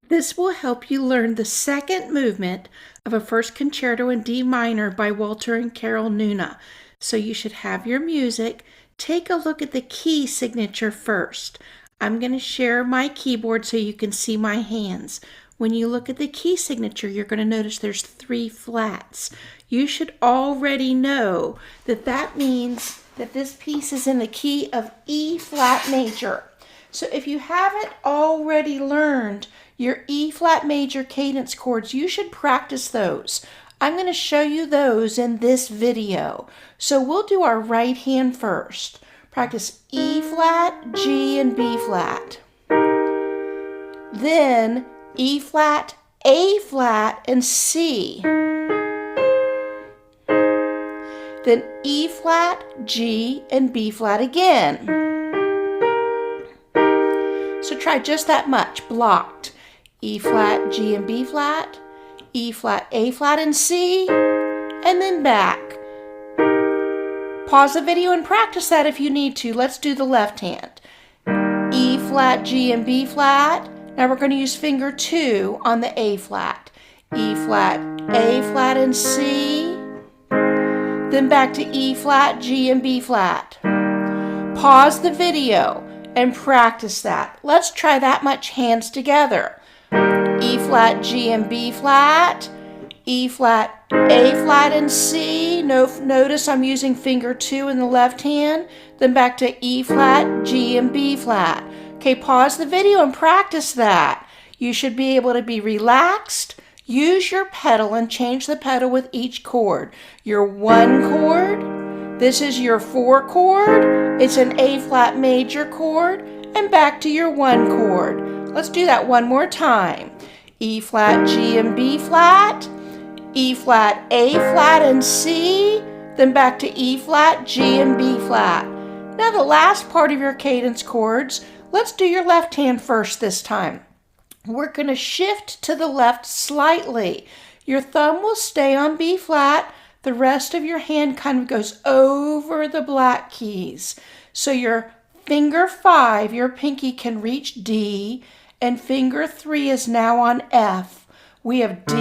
This will help you learn the second movement of a first concerto in D minor by Walter and Carol Noona. So you should have your music. Take a look at the key signature first. I'm going to share my keyboard so you can see my hands. When you look at the key signature, you're going to notice there's 3 flats. You should already know that that means that this piece is in the key of E flat major. So if you haven't already learned your E flat major cadence chords, you should practice those. I'm going to show you those in this video. So we'll do our right hand first. Practice E flat, G, and B flat. Then E flat, A flat, and C. Then E flat, G, and B flat again. So try just that much, blocked. E flat, G, and B flat, E flat, A flat, and C, and then back. Pause the video and practice that if you need to. Let's do the left hand. E flat, G, and B flat. Now we're going to use finger 2 on the A flat. E flat, A flat, and C. Then back to E flat, G, and B flat. Pause the video and practice that. Let's try that much hands together. E flat, G, and B flat, E flat, A flat, and C. Notice I'm using finger 2 in the left hand, then back to E flat, G, and B flat. Okay, pause the video and practice that. You should be able to be relaxed. Use your pedal and change the pedal with each chord. Your 1 chord, this is your 4 chord, it's an A flat major chord, and back to your 1 chord. Let's do that one more time. E flat, G, and B flat, E flat, A flat, and C, then back to E flat, G, and B flat. Now the last part of your cadence chords, let's do your left hand first this time. We're going to shift to the left slightly. Your thumb will stay on B flat. The rest of your hand kind of goes over the black keys. So your finger 5, your pinky, can reach D, and finger 3 is now on F. We have D,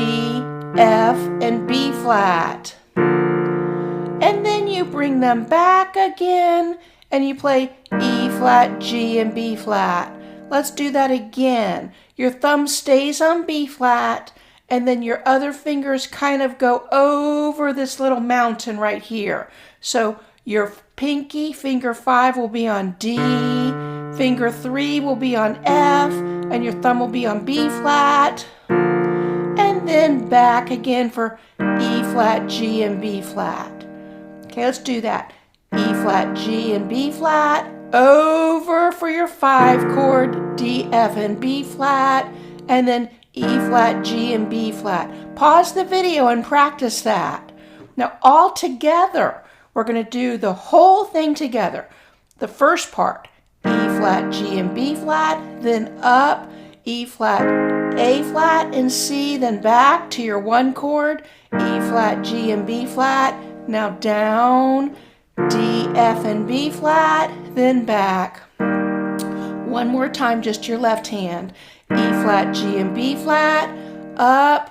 F, and B flat. And then you bring them back again, and you play E flat, G, and B flat. Let's do that again. Your thumb stays on B flat, and then your other fingers kind of go over this little mountain right here. So your pinky, finger 5, will be on D, finger 3 will be on F, and your thumb will be on B flat. And then back again for E flat, G, and B flat. Okay, let's do that. E flat, G, and B flat. Over for your 5 chord, D, F, and B flat. And then E flat, G, and B flat. Pause the video and practice that. Now all together, we're going to do the whole thing together. The first part, E flat, G, and B flat, then up, E flat, A flat, and C, then back to your 1 chord, E flat, G, and B flat, now down, D, F, and B flat, then back. One more time, just your left hand, E flat, G, and B flat, up,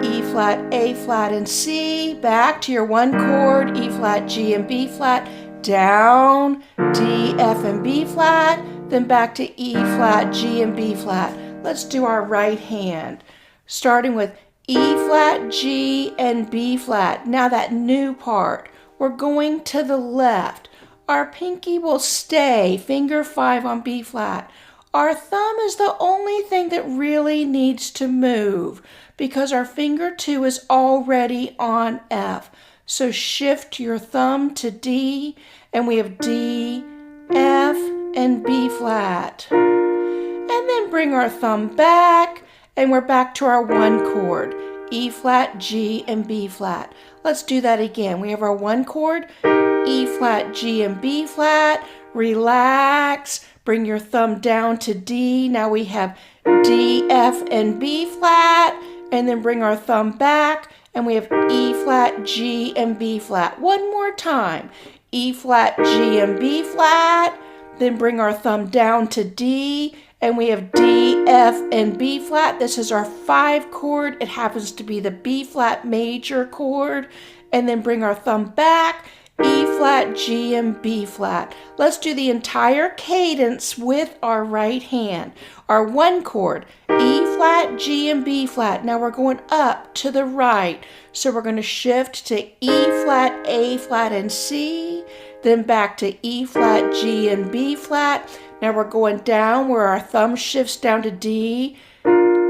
E flat, A flat, and C, back to your 1 chord, E flat, G, and B flat, down, D, F, and B flat, then back to E flat, G, and B flat. Let's do our right hand, starting with E flat, G, and B flat. Now that new part, we're going to the left. Our pinky will stay, finger 5 on B flat. Our thumb is the only thing that really needs to move because our finger 2 is already on F. So shift your thumb to D, and we have D, F, and B flat. And then bring our thumb back, and we're back to our 1 chord, E flat, G, and B flat. Let's do that again. We have our 1 chord, E flat, G, and B flat. Relax. Bring your thumb down to D. Now we have D, F, and B flat. And then bring our thumb back, and we have E flat, G, and B flat. One more time. E flat, G, and B flat. Then bring our thumb down to D, and we have D, F, and B flat. This is our 5 chord. It happens to be the B flat major chord. And then bring our thumb back, E flat, G, and B flat. Let's do the entire cadence with our right hand. Our 1 chord, E flat, G, and B flat. Now we're going up to the right. So we're going to shift to E flat, A flat, and C. Then back to E flat, G, and B flat. Now we're going down where our thumb shifts down to D,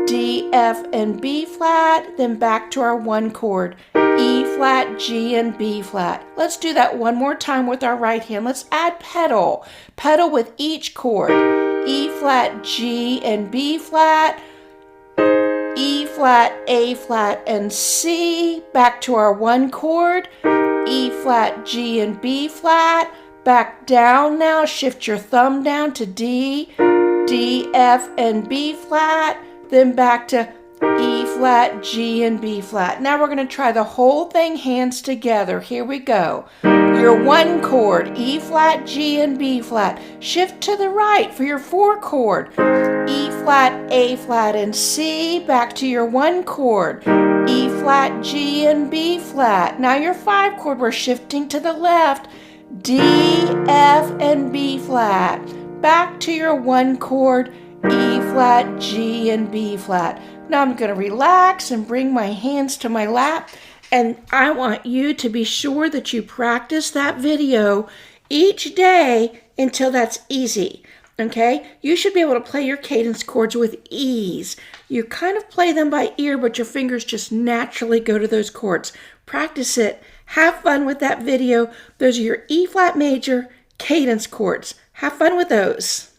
D, F, and B flat. Then back to our 1 chord, E flat, G, and B flat. Let's do that one more time with our right hand. Let's add pedal. Pedal with each chord. E flat, G, and B flat. E flat, A flat, and C. Back to our 1 chord. E flat, G, and B flat. Back down now. Shift your thumb down to D, D, F, and B flat. Then back to E flat, G, and B flat. Now we're going to try the whole thing hands together. Here we go. Your 1 chord, E flat, G, and B flat. Shift to the right for your 4 chord, E flat, A flat, and C. Back to your 1 chord, E flat, G, and B flat. Now your 5 chord, we're shifting to the left, D, F, and B flat. Back to your 1 chord, E flat, G, and B flat. Now I'm going to relax and bring my hands to my lap, and I want you to be sure that you practice that video each day until that's easy, okay? You should be able to play your cadence chords with ease. You kind of play them by ear, but your fingers just naturally go to those chords. Practice it. Have fun with that video. Those are your E flat major cadence chords. Have fun with those.